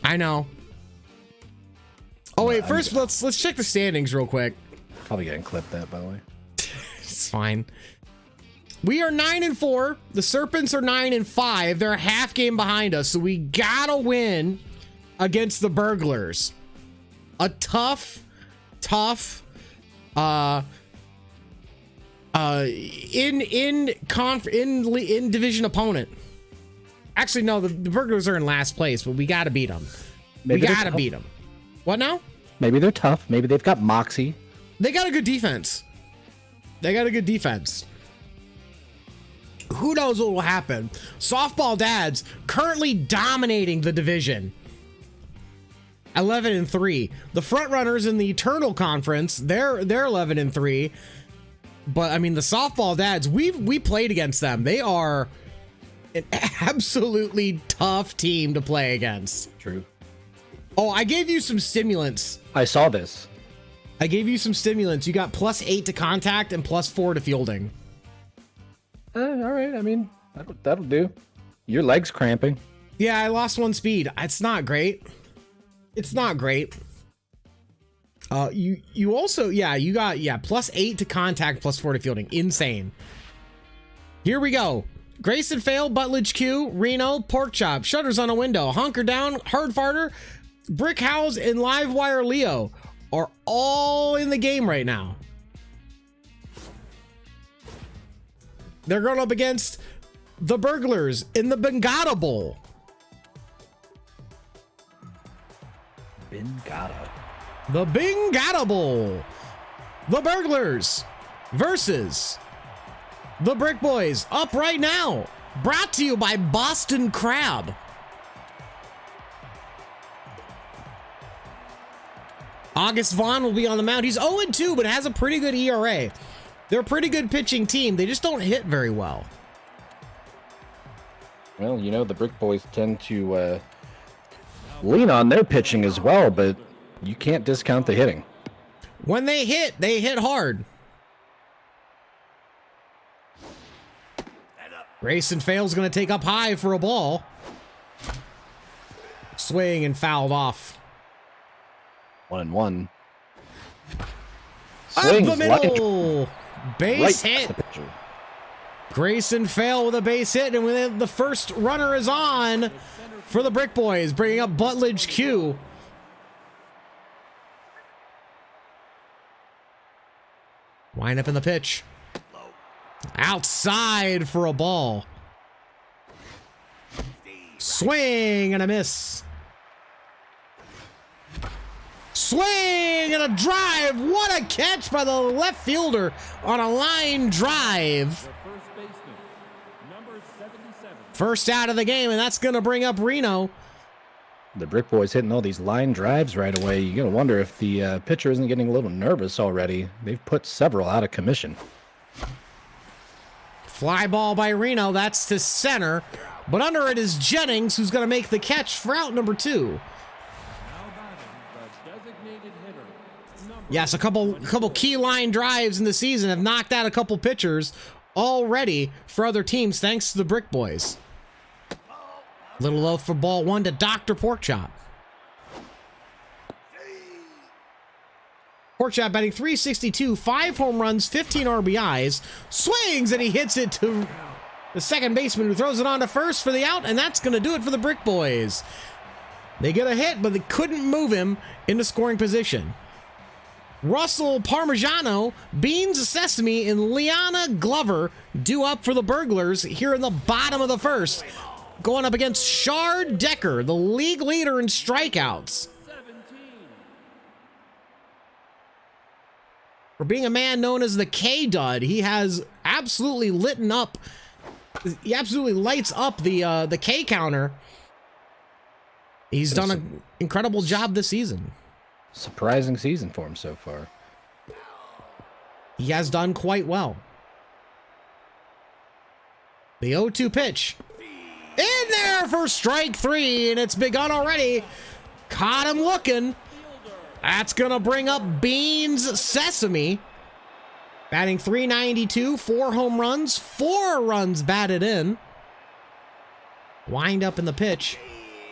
I know. Oh wait, first let's check the standings real quick. Probably getting clipped that, by the way. It's fine. We are 9-4. The Serpents are 9-5. They're a half game behind us, so we gotta win against the Burglars. A tough in division opponent. Actually, no, the Burglars are in last place, but we gotta beat them. We gotta beat them. What now? Maybe they're tough. Maybe they've got moxie. They got a good defense. Who knows what will happen? Softball Dads currently dominating the division. 11-3. The front runners in the Eternal Conference, they're 11-3. But I mean, the Softball Dads, we played against them. They are an absolutely tough team to play against. True. Oh, I gave you some stimulants. I saw this. I gave you some stimulants. You got +8 to contact and +4 to fielding. All right. I mean, that'll do. Your leg's cramping. Yeah, I lost 1 speed. It's not great. It's not great. You also, yeah, you got, yeah, +8 to contact, +4 to fielding. Insane. Here we go. Grayson Fail, Butledge Q, Reno, Pork Chop, Shutters on a Window, Hunker Down, Hard Farter, Brick House, and Livewire Leo are all in the game right now. They're going up against the Burglars in the Bengata Bowl. Bengata. The Bengata Bowl. The Burglars versus the Brick Boys. Up right now. Brought to you by Boston Crab. August Vaughn will be on the mound. He's 0-2, but has a pretty good ERA. They're a pretty good pitching team. They just don't hit very well. Well, you know, the Brick Boys tend to lean on their pitching as well, but you can't discount the hitting. When they hit hard. Grayson Fail's going to take up high for a ball. Swing and fouled off. 1-1. Up the middle. Base hit. Grayson Fail with a base hit, and when the first runner is on for the Brick Boys, bringing up Butledge Q. Wind up in the pitch. Outside for a ball. Swing and a miss. Swing and a drive. What a catch by the left fielder on a line drive. First out of the game, and that's going to bring up Reno. The Brick Boys hitting all these line drives right away. You're going to wonder if the pitcher isn't getting a little nervous already. They've put several out of commission. Fly ball by Reno. That's to center. But under it is Jennings, who's going to make the catch for out number 2. Yes, a couple key line drives in the season have knocked out a couple pitchers already for other teams, thanks to the Brick Boys. Little low for ball 1 to Dr. Porkchop. Porkchop batting .362, 5 home runs, 15 RBIs. Swings and he hits it to the second baseman, who throws it on to first for the out, and that's going to do it for the Brick Boys. They get a hit, but they couldn't move him into scoring position. Russell Parmigiano, Beans Sesame, and Liana Glover due up for the Burglars here in the bottom of the first. Going up against Shard Decker, the league leader in strikeouts. For being a man known as the K-Dud, he has absolutely lit up. He absolutely lights up the K counter. He's done an incredible job this season. Surprising season for him so far. He has done quite well. The 0-2 pitch. In there for strike 3, and it's begun already. Caught him looking. That's going to bring up Beans Sesame. Batting .392, 4 home runs, 4 runs batted in. Wind up in the pitch.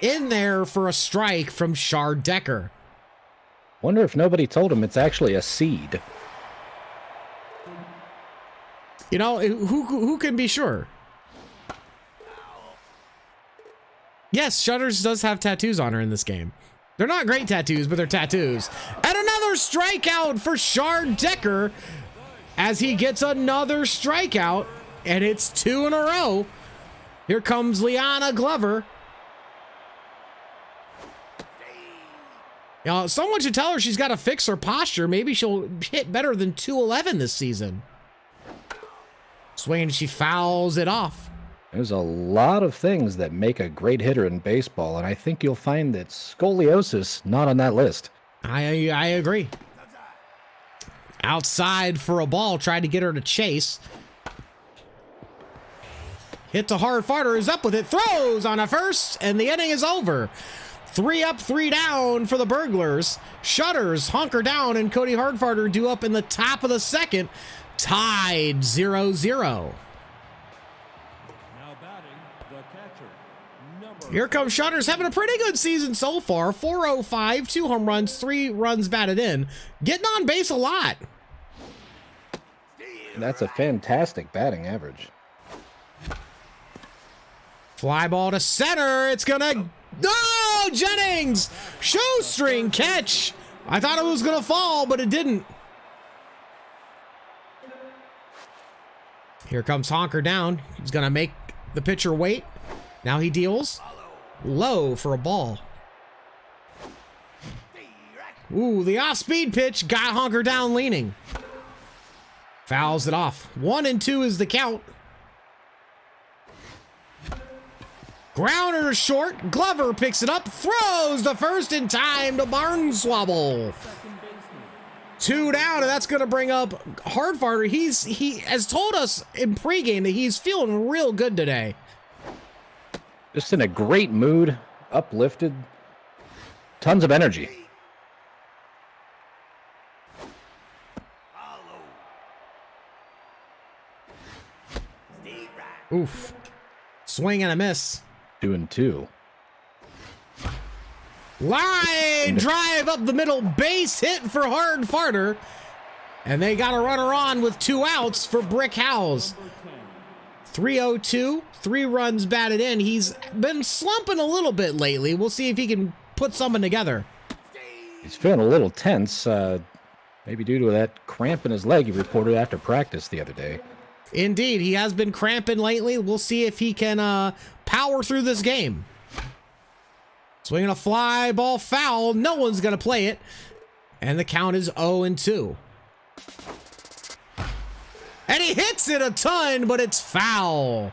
In there for a strike from Shard Decker. Wonder if nobody told him it's actually a seed. You know, who can be sure? Yes, Shutters does have tattoos on her in this game. They're not great tattoos, but they're tattoos. And another strikeout for Shard Decker as he gets another strikeout, and it's 2 in a row. Here comes Liana Glover. You know, someone should tell her she's got to fix her posture. Maybe she'll hit better than 211 this season. Swinging, she fouls it off. There's a lot of things that make a great hitter in baseball, and I think you'll find that scoliosis not on that list. I agree. Outside for a ball, tried to get her to chase. Hit to Hardfarter, is up with it, throws on a first, and the inning is over. 3 up, 3 down for the Burglars. Shutters hunker down, and Cody Hardfarter due up in the top of the second. Tied 0-0. Here comes Shutters, having a pretty good season so far. 405, 2 home runs, 3 runs batted in. Getting on base a lot. That's a fantastic batting average. Fly ball to center. It's gonna... Oh, Jennings! Shoestring catch. I thought it was gonna fall, but it didn't. Here comes Honker down. He's gonna make the pitcher wait. Now he deals. Low for a ball. Ooh, the off-speed pitch got Honker down leaning. Fouls it off. 1-2 is the count. Grounder to short. Glover picks it up. Throws the first in time to Barnswabble. 2 down, and that's going to bring up Hardfarter. He has told us in pregame that he's feeling real good today. Just in a great mood, uplifted, tons of energy. Oof. Swing and a miss. 2-2. Line drive up the middle, base hit for Hardfarter. And they got a runner on with 2 outs for Brick Howes. 3-0-2, 3 runs batted in. He's been slumping a little bit lately. We'll see if he can put something together. He's feeling a little tense, maybe due to that cramp in his leg he reported after practice the other day. Indeed, he has been cramping lately. We'll see if he can power through this game. Swinging a fly ball foul. No one's going to play it. And the count is 0-2. And he hits it a ton, but it's foul.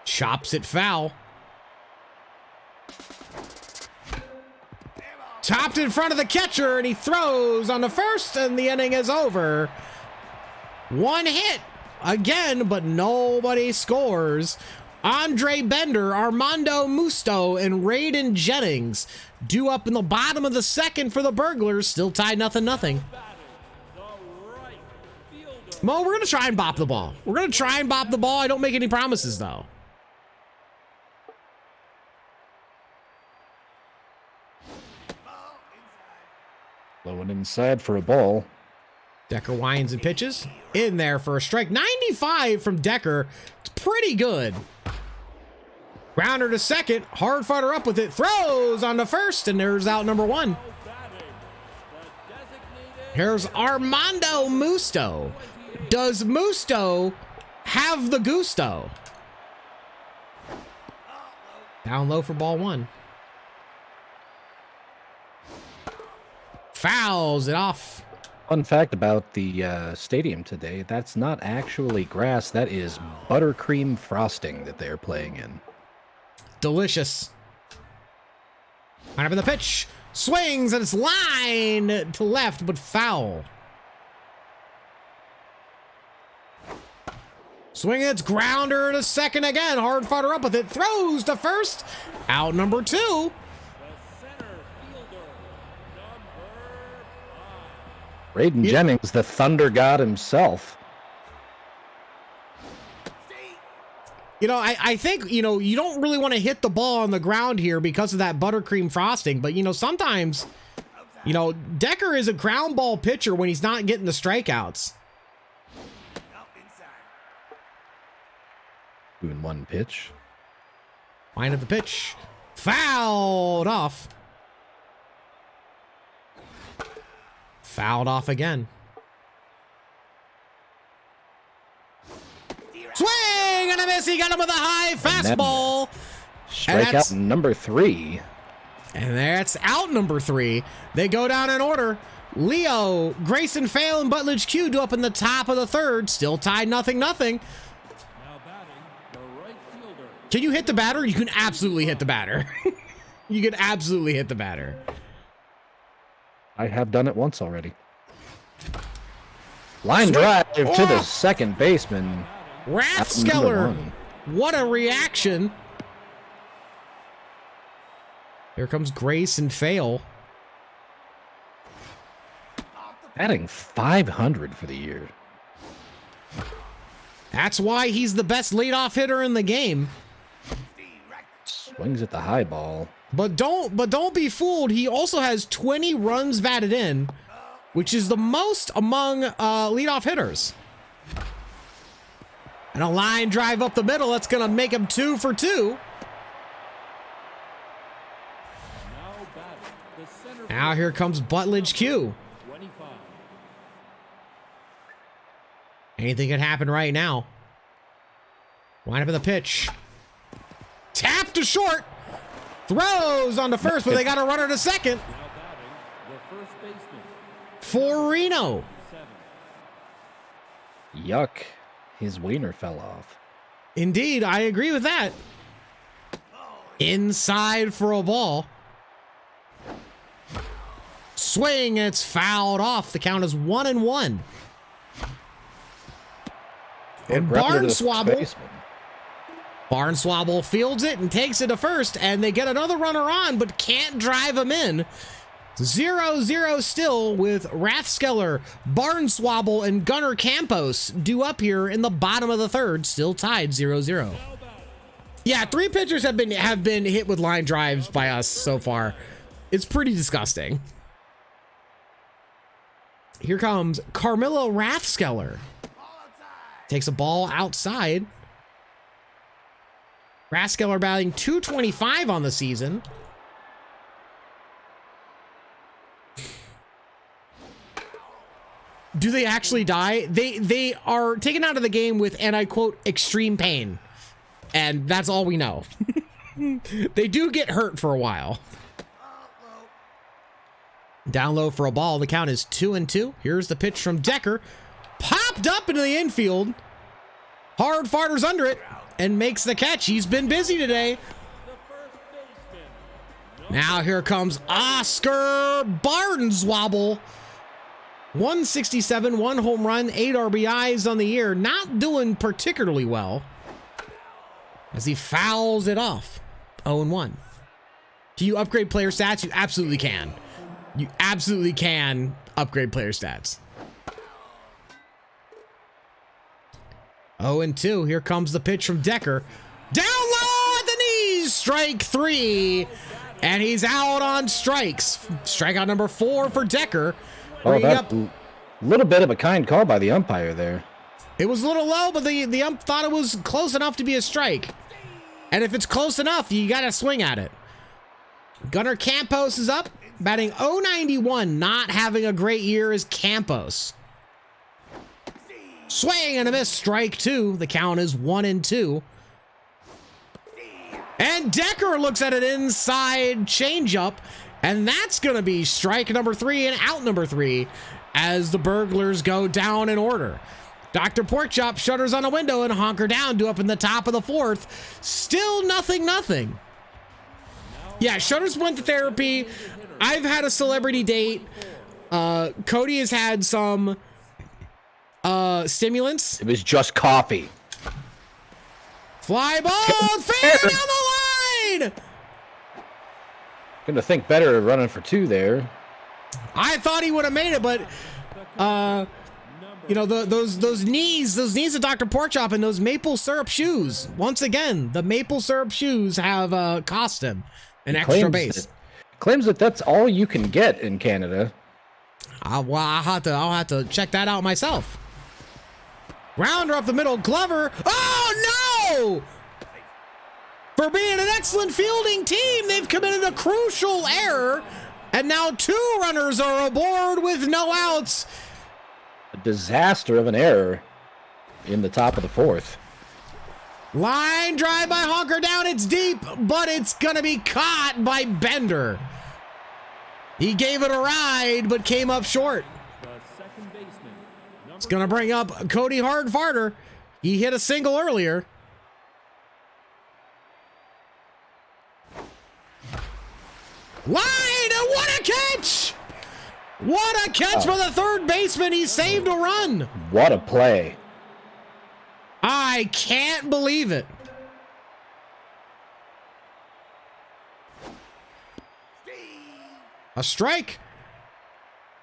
Chops it foul. Topped in front of the catcher, and he throws on the first, and the inning is over. 1 hit again, but nobody scores. Andre Bender, Armando Musto, and Raiden Jennings due up in the bottom of the second for the Burglars. Still tied 0-0. Mo, we're going to try and bop the ball. We're going to try and bop the ball. I don't make any promises, though. Low and inside for a ball. Decker winds and pitches. In there for a strike. 95 from Decker. It's pretty good. Grounder to second. Hardfarter up with it. Throws on the first, and there's out number 1. Here's Armando Musto. Does Musto have the gusto? Down low for ball 1. Fouls it off. Fun fact about the stadium today, that's not actually grass, that is buttercream frosting that they're playing in. Delicious. Line up in the pitch. Swings, and it's line to left, but foul. Swing, it's grounder to second again. Hardfarter up with it. Throws to first. Out number 2. Raiden Jennings, the Thunder God himself. You know, I think, you know, you don't really want to hit the ball on the ground here because of that buttercream frosting. But, you know, sometimes, you know, Decker is a ground ball pitcher when he's not getting the strikeouts. 2-1 pitch. Line of the pitch. Fouled off. Fouled off again. Swing and a miss. He got him with a high fastball. Strikeout number 3. And that's out number 3. They go down in order. Leo, Grayson Fail, and Butledge Q do up in the top of the 3rd. Still tied 0-0. Now batting, the right fielder. Can you hit the batter? You can absolutely hit the batter. You can absolutely hit the batter. I have done it once already. Line drive to the second baseman. Rathskeller. What a reaction. Here comes Grace and Fail. Batting 500 for the year. That's why he's the best leadoff hitter in the game. Swings at the high ball. But don't be fooled. He also has 20 runs batted in, which is the most among leadoff hitters. And a line drive up the middle. That's going to make him 2 for 2. Now here comes Butledge Q. 25. Anything can happen right now. Line up in the pitch. Tap to short. Throws on to first, but they got a runner to second. Now batting, the first baseman. For Reno. 7. Yuck. His wiener fell off. Indeed, I agree with that. Inside for a ball. Swing, it's fouled off. The count is 1-1. And Barnswabble fields it and takes it to first, and they get another runner on, but can't drive him in. 0-0 still with Rathskeller, Barnswabble, and Gunnar Campos due up here in the bottom of the 3rd, still tied 0-0. Yeah, 3 pitchers have been hit with line drives by us so far. It's pretty disgusting. Here comes Carmelo Rathskeller. Takes a ball outside. Rathskeller batting .225 on the season. Do they actually die? They are taken out of the game with, and I quote, extreme pain. And that's all we know. They do get hurt for a while. Down low for a ball. The count is 2-2. Here's the pitch from Decker. Popped up into the infield. Hard farters under it and makes the catch. He's been busy today. Now here comes Oscar Barnswabble. 167, 1 home run, 8 RBIs on the year. Not doing particularly well as he fouls it off. 0-1. Can you upgrade player stats? You absolutely can. You absolutely can upgrade player stats. 0-2. Here comes the pitch from Decker. Down low at the knees. Strike 3. And he's out on strikes. Strikeout number 4 for Decker. Oh, that's a little bit of a kind call by the umpire there. It was a little low, but the ump thought it was close enough to be a strike. And if it's close enough, you got to swing at it. Gunnar Campos is up, batting .091. Not having a great year is Campos. Swing and a miss, strike 2. The count is 1-2. And Decker looks at an inside changeup, and that's going to be strike number 3 and out number 3 as the Burglars go down in order. Dr. Porkchop shutters on a window and honker down to up in the top of the 4th. Still 0-0. Yeah, Shutters went to therapy. I've had a celebrity date. Cody has had some stimulants. It was just coffee. Fly ball, fair down the line. Gonna think better of running for 2 there. I thought he would have made it, but You know, those knees of Dr. Porkchop and those maple syrup shoes. Once again, the maple syrup shoes have cost him an extra base. Claims that that's all you can get in Canada. Well, I'll have to check that out myself. Grounder up the middle, Glover. Oh no! For being an excellent fielding team, they've committed a crucial error, and now 2 runners are aboard with no outs. A disaster of an error in the top of the 4th. Line drive by Honker down. It's deep, but it's going to be caught by Bender. He gave it a ride, but came up short. It's going to bring up Cody Hardfarter. He hit a single earlier. Line, and what a catch! What a catch by the third baseman. He saved a run. What a play. I can't believe it. A strike.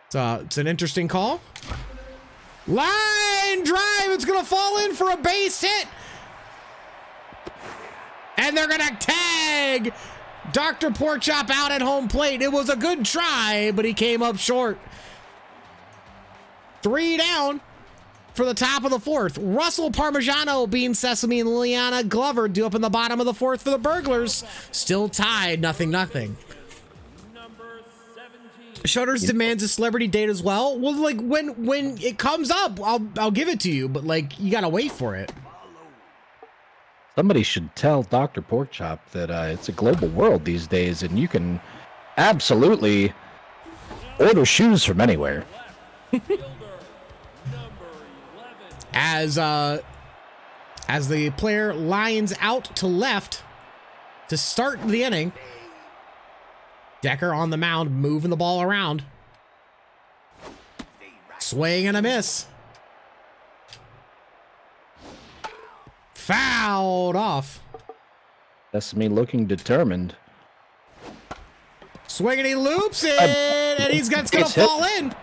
It's an interesting call. Line drive. It's going to fall in for a base hit. And they're going to tag Dr. Porkchop out at home plate. It was a good try, but he came up short. 3 down for the top of the 4th. Russell Parmigiano, Bean Sesame, and Liliana Glover due up in the bottom of the 4th for the Burglars. Still tied, 0-0. Shutters demands a celebrity date as well. Well, like when it comes up, I'll give it to you, but like you gotta wait for it. Somebody should tell Dr. Porkchop that it's a global world these days, and you can absolutely order shoes from anywhere. As the player lines out to left to start the inning, Decker on the mound, moving the ball around. Swing and a miss. Fouled off. Sesame looking determined. Swing and he loops it, and it's gonna fall in.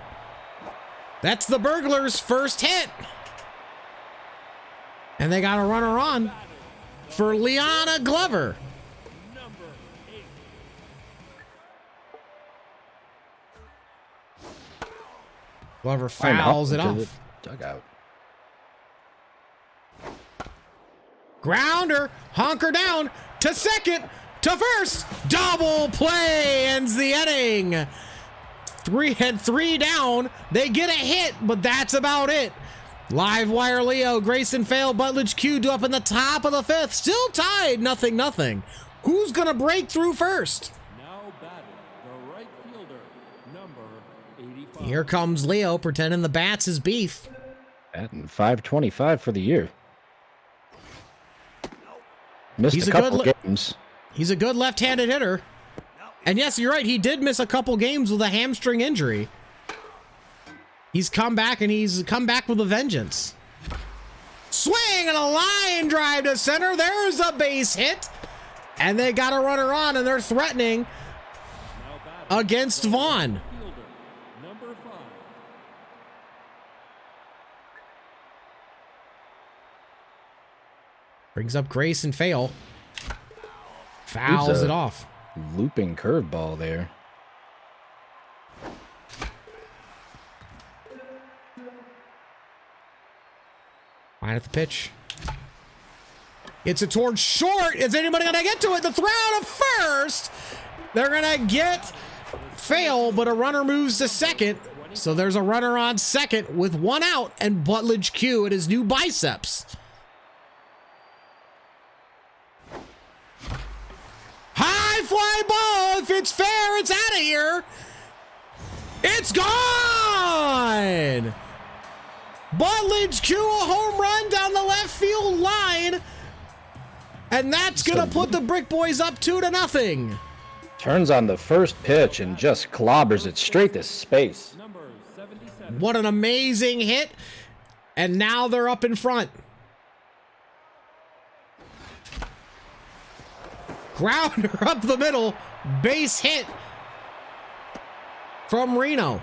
That's the Burglars' first hit. And they got a runner on for Liana Glover. Glover fouls it off. Dugout. Grounder, honker down to second, to first. Double play ends the inning. 3 down. They get a hit, but that's about it. Live wire Leo, Grayson Fail, Butledge Q do up in the top of the 5th. Still tied, 0-0. Who's going to break through first? Now batting, the right fielder, number 85. Here comes Leo pretending the bat's his beef. Batting .525 for the year. Missed He's a couple games. He's a good left-handed hitter. And yes, you're right, he did miss a couple games with a hamstring injury. He's come back, and he's come back with a vengeance. Swing and a line drive to center. There's a base hit. And they got a runner on, and they're threatening against Vaughn. Number 5. Brings up Grayson Fail. Fouls it off. Looping curveball there. Line at the pitch. It's a towards short. Is anybody going to get to it? The throw to first. They're going to get Fail, but a runner moves to second. So there's a runner on second with 1 out, and Butledge Q at his new biceps. High fly ball. If it's fair, it's out of here. It's gone. Butledge Q, a home run down the left field line. And that's going to put the Brick Boys up 2-0. Turns on the first pitch and just clobbers it straight to space. Number 77. What an amazing hit. And now they're up in front. Grounder up the middle. Base hit from Reno.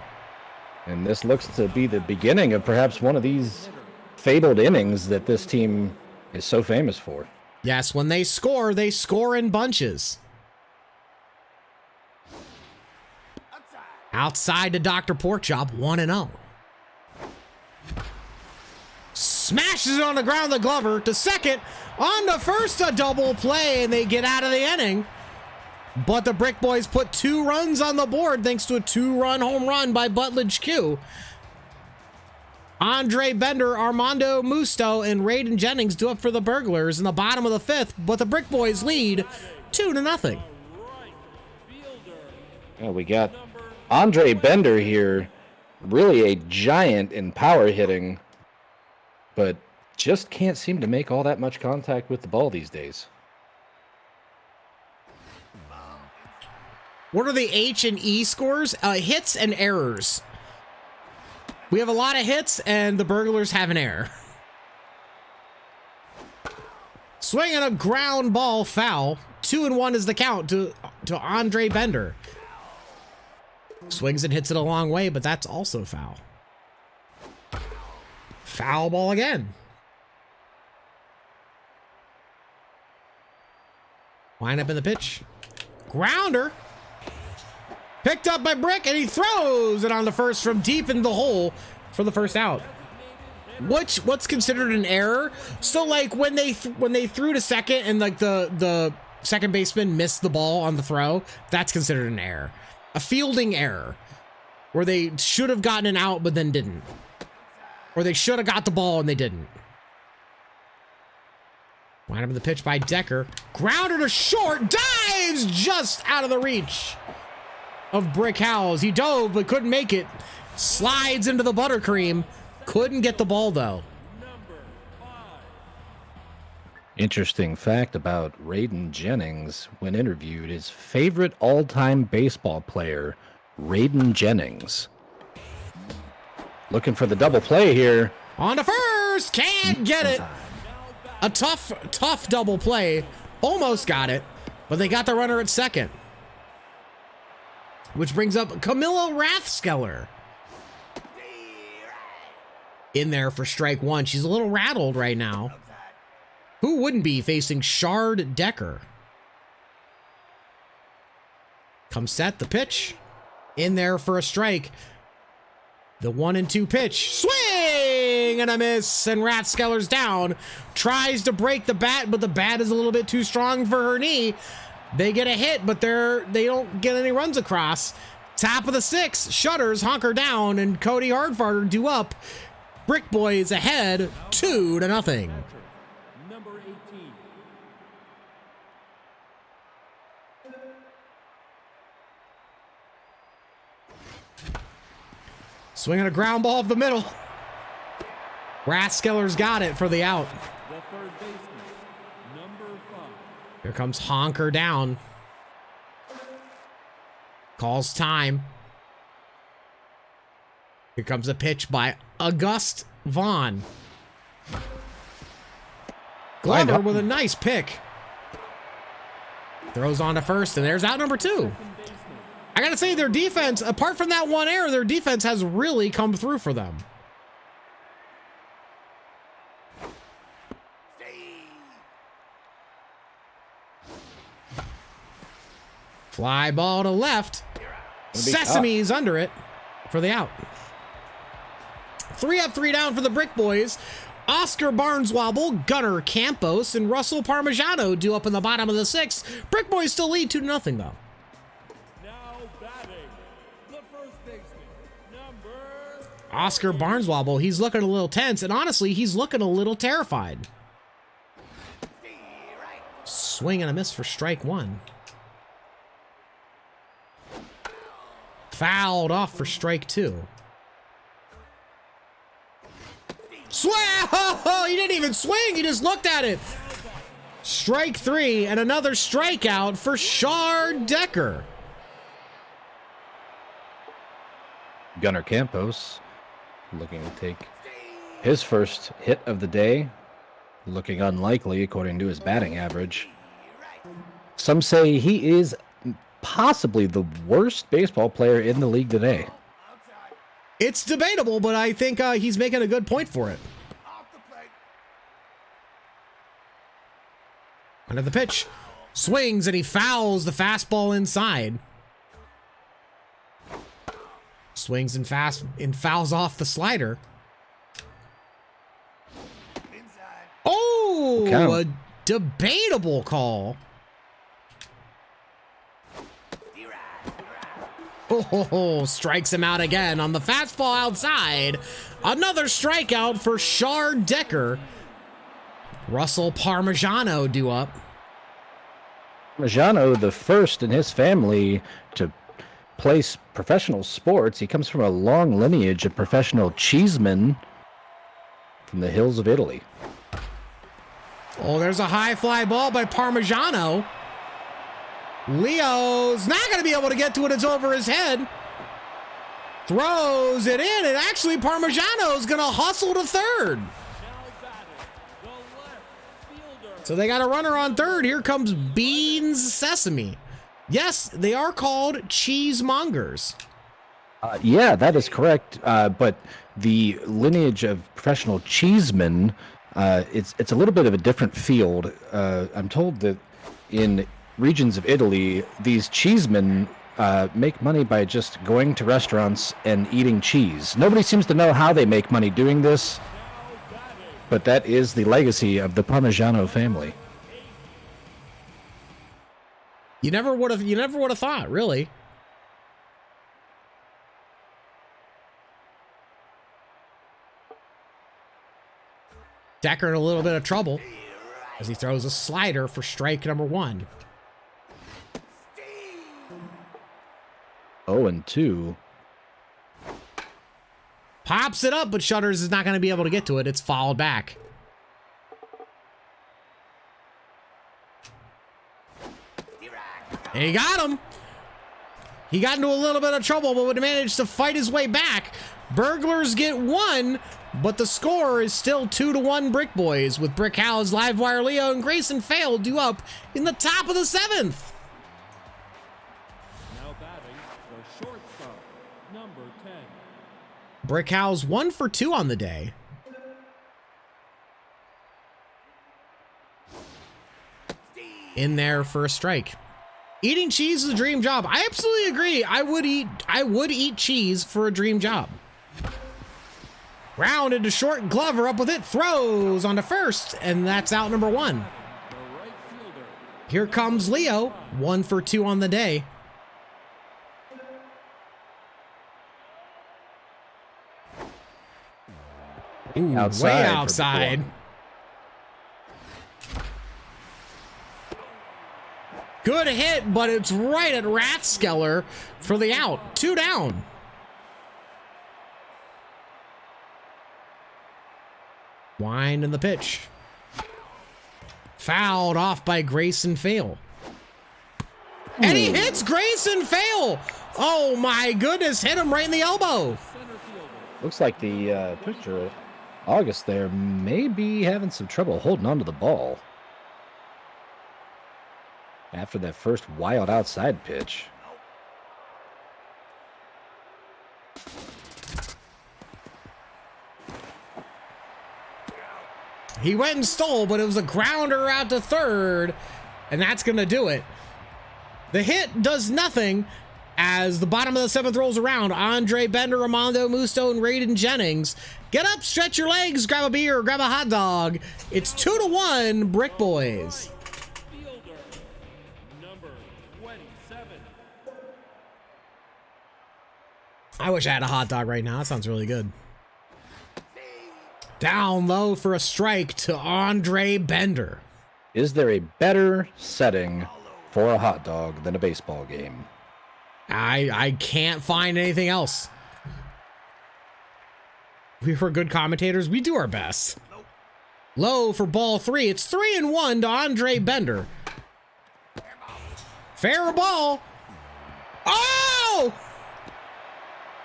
And this looks to be the beginning of perhaps one of these fabled innings that this team is so famous for. Yes, when they score in bunches. Outside to Dr. Porkchop, 1-0. Smashes it on the ground, the Glover to second. On to first, a double play, and they get out of the inning. But the Brick Boys put 2 runs on the board thanks to a 2-run home run by Butledge Q. Andre Bender, Armando Musto, and Raiden Jennings do up for the Burglars in the bottom of the 5th, but the Brick Boys lead 2-0. Yeah, we got Andre Bender here, really a giant in power hitting, but just can't seem to make all that much contact with the ball these days. What are the H and E scores? Hits and errors. We have a lot of hits, and the Burglars have an error. Swinging a ground ball foul. 2-1 is the count to Andre Bender. Swings and hits it a long way, but that's also foul. Foul ball again. Line up in the pitch. Grounder. Picked up by Brick, and he throws it on the first from deep in the hole for the first out. What's considered an error? So like when they threw to second and like the second baseman missed the ball on the throw, that's considered an error. A fielding error where they should have gotten an out but then didn't. Or they should have got the ball and they didn't. Line up in the pitch by Decker. Grounder to short, dives just out of the reach of Brick Howes. He dove but couldn't make it. Slides into the buttercream. Couldn't get the ball though. Interesting fact about Raiden Jennings when interviewed, his favorite all-time baseball player, Raiden Jennings. Looking for the double play here. On to first, can't get it. A tough double play. Almost got it, but they got the runner at second. Which brings up Camilo Rathskeller. In there for strike 1. She's a little rattled right now. Who wouldn't be facing Shard Decker? Come set, the pitch. In there for a strike. The 1-2 pitch. Swing and a miss, and Rathskeller's down. Tries to break the bat, but the bat is a little bit too strong for her knee. They get a hit, but they don't get any runs across. Top of the 6th, Shutters hunker down, and Cody Hardfarter do up. Brick Boys ahead 2-0. Number 18. Swinging a ground ball up the middle. Rathskeller's got it for the out. The third baseman, number 5. Here comes Honker down. Calls time. Here comes a pitch by August Vaughn. Glover with a nice pick. Throws on to first, and there's out number 2. I gotta say, their defense, apart from that one error, their defense has really come through for them. Fly ball to left. Sesame's under it for the out. 3 up, 3 down for the Brick Boys. Oscar Barneswobble, Gunnar Campos, and Russell Parmigiano do up in the bottom of the 6th. Brick Boys still lead 2-0 though. Now batting, the first baseman, number... Oscar Barneswobble, he's looking a little tense, and honestly, he's looking a little terrified. Swing and a miss for strike 1. Fouled off for strike 2. Swing! Oh, he didn't even swing. He just looked at it. Strike 3 and another strikeout for Shard Decker. Gunnar Campos looking to take his first hit of the day. Looking unlikely according to his batting average. Some say he is possibly the worst baseball player in the league today. It's debatable, but I think he's making a good point for it. Under the pitch. Swings and he fouls the fastball inside. Swings and fouls off the slider. Oh, a debatable call. Oh, strikes him out again on the fastball outside. Another strikeout for Shard Decker. Russell Parmigiano due up. Parmigiano, the first in his family to play professional sports. He comes from a long lineage of professional cheesemen from the hills of Italy. Oh, there's a high fly ball by Parmigiano. Leo's not going to be able to get to it. It's over his head. Throws it in, and actually Parmigiano's going to hustle to third. So they got a runner on third. Here comes Beans Sesame. Yes, they are called cheesemongers. Yeah, that is correct. But the lineage of professional cheesemen, it's a little bit of a different field. I'm told that in regions of Italy, these cheesemen make money by just going to restaurants and eating cheese. Nobody seems to know how they make money doing this, but that is the legacy of the Parmigiano family. You never would have thought, really. Decker in a little bit of trouble as he throws a slider for strike number 1. 0-2. Pops it up, but Shutters is not going to be able to get to it. It's fouled back. And he got him. He got into a little bit of trouble, but would manage to fight his way back. Burglars get 1, but the score is still 2-1 Brick Boys, with Brick House, Livewire Leo, and Grayson Fail due up in the top of the 7th. Now batting the shortstop, number 10. Brick House 1 for 2 on the day. In there for a strike. Eating cheese is a dream job. I absolutely agree. I would eat cheese for a dream job. Round into short, Glover up with it, throws on to first, and that's out number 1. Here comes Leo, 1 for 2 on the day. Ooh, Outside way for outside. one. Good hit, but it's right at Rathskeller for the out. 2 down. Wind in the pitch. Fouled off by Grayson Fail. And he hits Grayson Fail. Oh my goodness, hit him right in the elbow. Looks like the pitcher, August there, may be having some trouble holding on to the ball after that first wild outside pitch. He went and stole, but it was a grounder out to third, and that's going to do it. The hit does nothing as the bottom of the 7th rolls around. Andre Bender, Armando Musto, and Raiden Jennings. Get up, stretch your legs, grab a beer, grab a hot dog. It's 2-1 Brick Boys. Fielder, number 27. I wish I had a hot dog right now. That sounds really good. Down low for a strike to Andre Bender. Is there a better setting for a hot dog than a baseball game? I can't find anything else. We were good commentators. We do our best. Low for ball 3. It's 3-1 to Andre Bender. Fair ball. Oh!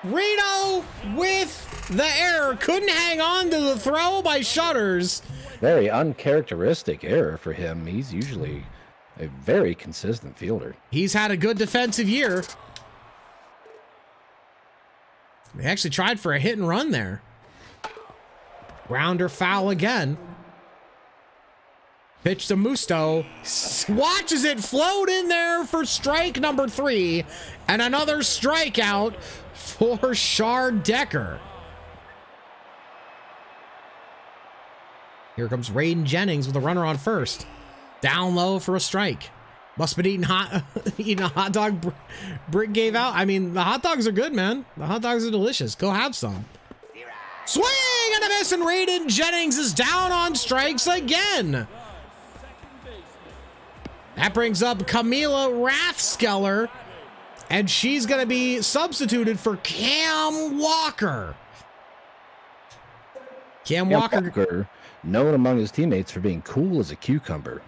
Reno with the error. Couldn't hang on to the throw by Shutters. Very uncharacteristic error for him. He's usually a very consistent fielder. He's had a good defensive year. They actually tried for a hit and run there. Grounder foul again. Pitch to Musto. Watches it float in there for strike number 3. And another strikeout for Shard Decker. Here comes Raiden Jennings with a runner on first. Down low for a strike. Must have been eating a hot dog Brick gave out. I mean, the hot dogs are good, man. The hot dogs are delicious. Go have some. Swing and a miss, and Raiden Jennings is down on strikes again. That brings up Camila Rathskeller, and she's going to be substituted for Cam Walker. Cam Walker, known among his teammates for being cool as a cucumber.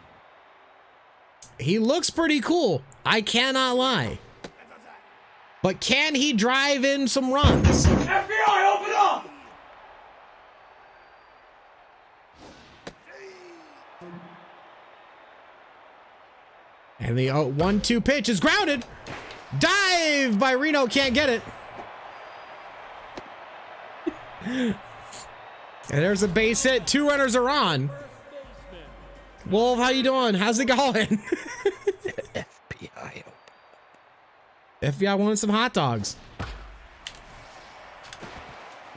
He looks pretty cool. I cannot lie. But can he drive in some runs? FBI, open up! And the 1-2 pitch is grounded. Dive by Reno, can't get it. And there's a base hit. 2 runners are on. Wolf, how you doing? How's it going? FBI. FBI wanted some hot dogs.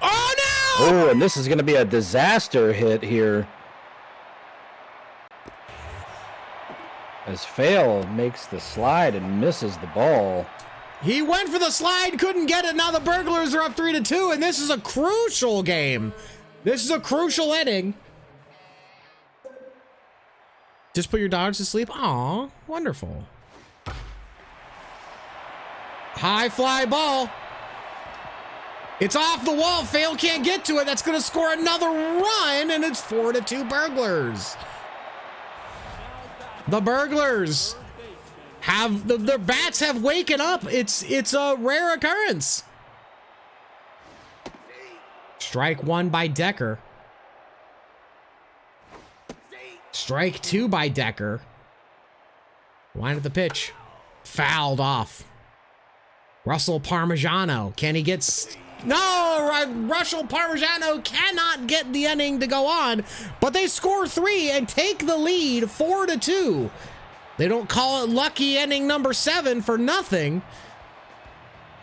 Oh, no! Oh, and this is going to be a disaster hit here. As Fail makes the slide and misses the ball. He went for the slide, couldn't get it. Now the Burglars are up 3-2, and this is a crucial game. This is a crucial inning. Just put your dogs to sleep. Aw, wonderful. High fly ball. It's off the wall. Fail can't get to it. That's going to score another run, and it's 4-2 Burglars. The Burglars have their bats have waken up. It's a rare occurrence. Strike 1 by Decker. Strike 2 by Decker. Line of the pitch. Fouled off. Russell Parmigiano. Can he get... No! Russell Parmigiano cannot get the inning to go on. But they score 3 and take the lead 4-2. They don't call it lucky inning number 7 for nothing.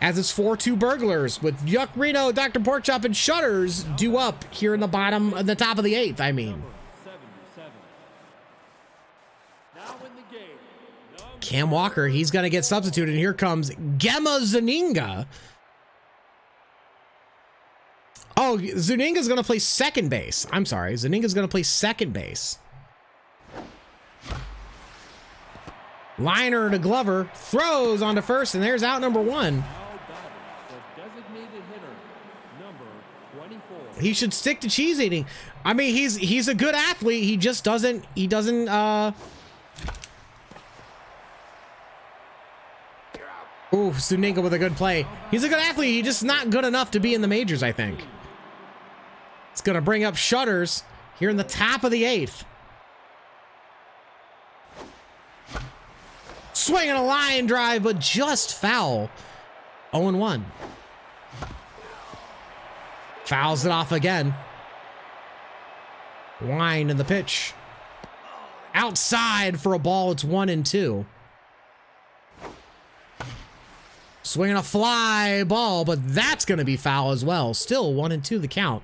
As it's 4-2 Burglars with Yuck Reno, Dr. Porkchop, and Shutters due up here in the top of the 8th, I mean. Cam Walker, he's going to get substituted. And here comes Gemma Zuninga. Oh, Zuninga's going to play second base. I'm sorry. Zuninga's going to play second base. Liner to Glover. Throws onto first, and there's out number 1. He should stick to cheese eating. I mean, he's a good athlete. He just doesn't, Ooh, Zuninga with a good play. He's a good athlete. He's just not good enough to be in the majors, I think. It's going to bring up Shutters here in the top of the 8th. Swinging a line drive, but just foul. 0-1. Fouls it off again. Line in the pitch. Outside for a ball. It's 1-2. Swinging a fly ball, but that's going to be foul as well. Still 1-2 the count.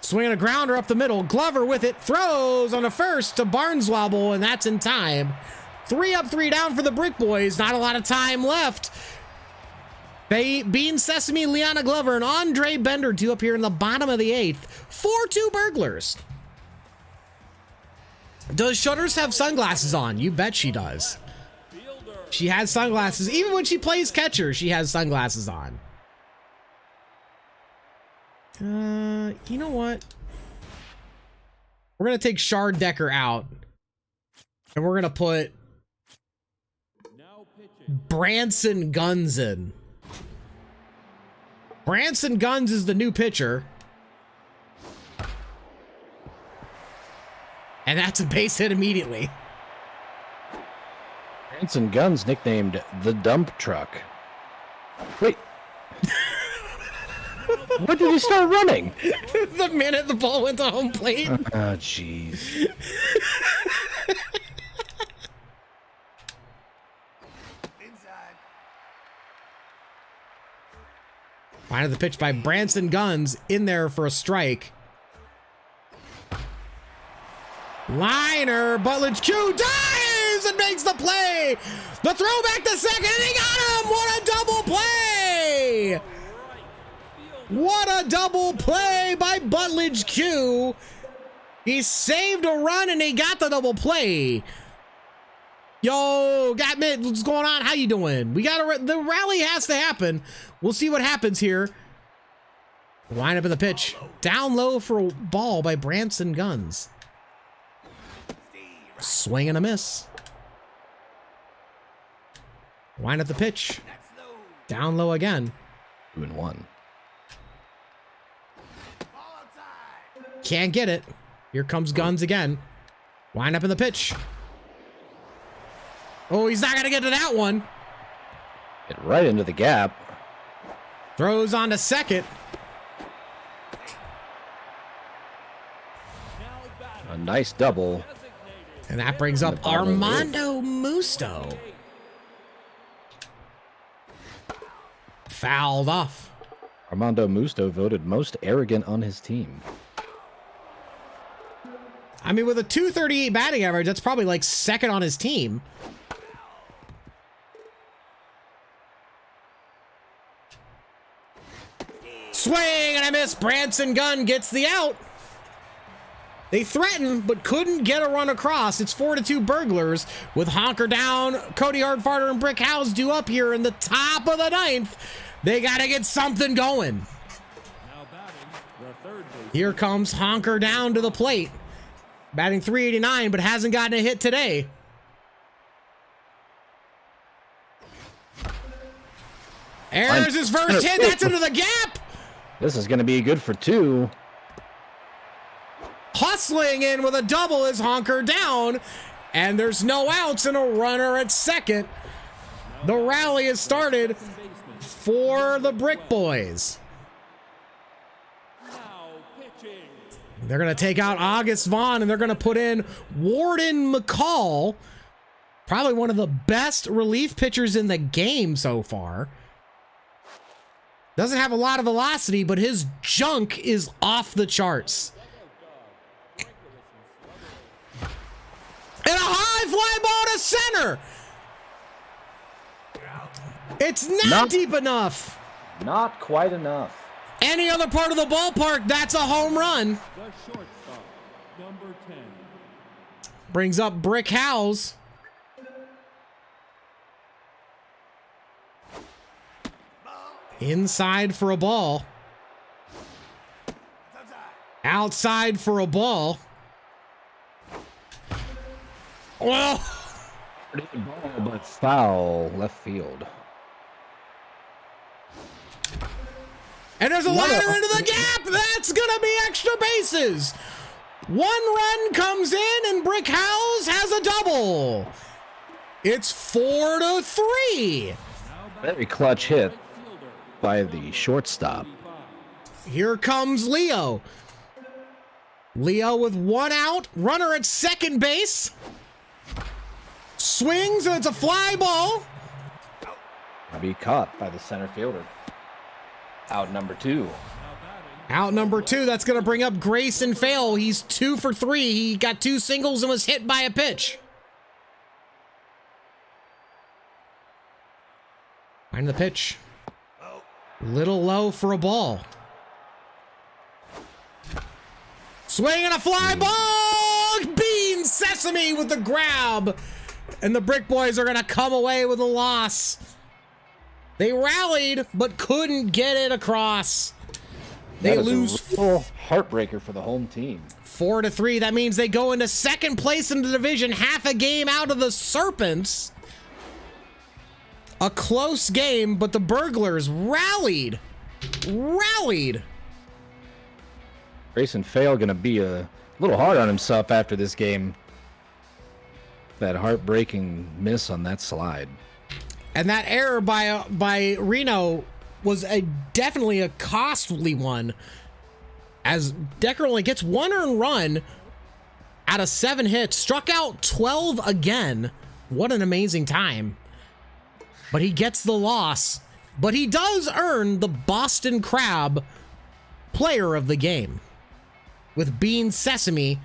Swinging a grounder up the middle. Glover with it. Throws on a first to Barnswobble, and that's in time. 3 up, 3 down for the Brick Boys. Not a lot of time left. Bean Sesame, Liana Glover, and Andre Bender due up here in the bottom of the 8th. 4-2 Burglars. Does Shutters have sunglasses on? You bet she does. She has sunglasses. Even when she plays catcher, she has sunglasses on. You know what? We're going to take Shard Decker out. And we're going to put Branson Guns in. Branson Guns is the new pitcher. And that's a base hit immediately. Branson Guns, nicknamed the Dump Truck. Wait, When did he start running? The minute the ball went to home plate. Oh, jeez. Line of the pitch by Branson Guns in there for a strike. Liner, Butledge Q dives and makes the play. The throw back to second, and he got him. What a double play! What a double play by Butledge Q. He saved a run and he got the double play. Yo, got mid. What's going on? How you doing? We got the rally has to happen. We'll see what happens here. Line up in the pitch. Down low for a ball by Branson Guns. Swing and a miss. Line up the pitch. Down low again. 2-1. Can't get it. Here comes Guns again. Line up in the pitch. Oh, he's not going to get to that one. Get right into the gap. Throws on to second. A nice double. And that brings up Armando Musto. Fouled off. Armando Musto voted most arrogant on his team. I mean, with a 238 batting average, that's probably like second on his team. Swing and I miss. Branson Gunn gets the out. They threatened, but couldn't get a run across. It's 4-2 Burglars with Honker down. Cody Hardfarter and Brick House due up here in the top of the ninth. They got to get something going. Here comes Honker down to the plate. Batting .389, but hasn't gotten a hit today. There's his first hit. That's into the gap. This is going to be good for 2. Hustling in with a double is Honker down, and there's no outs and a runner at second. The rally has started for the Brick Boys. They're going to take out August Vaughn, and they're going to put in Warden McCall, probably one of the best relief pitchers in the game so far. Doesn't have a lot of velocity, but his junk is off the charts. And a high fly ball to center. It's not deep enough. Not quite enough. Any other part of the ballpark, that's a home run. The shortstop, number 10. Brings up Brick House. Inside for a ball. Outside for a ball. Well, Pretty good ball, but foul left field. and there's a liner into the gap. That's going to be extra bases. One run comes in, and Brick House has a double. It's 4-3. Very clutch hit by the shortstop. Here comes Leo. Leo with one out. Runner at second base. Swings, and it's a fly ball. I'll be caught by the center fielder. Out number 2. Out number 2. That's going to bring up Grayson Fail. He's 2 for 3. He got 2 singles and was hit by a pitch. Find the pitch. Little low for a ball. Swing and a fly ball. Bean Sesame with the grab. And the Brick Boys are going to come away with a loss. They rallied, but couldn't get it across. They lose. A real heartbreaker for the home team. 4-3. That means they go into second place in the division, half a game out of the Serpents. A close game, but the Burglars rallied. Grayson Fail going to be a little hard on himself after this game. That heartbreaking miss on that slide. And that error by Reno was definitely a costly one, as Decker only gets 1 earned run out of 7 hits, struck out 12 again. What an amazing time. But he gets the loss, but he does earn the Boston Crab player of the game, with Bean Sesame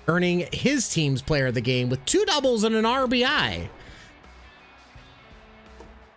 earning his team's player of the game with 2 doubles and an RBI.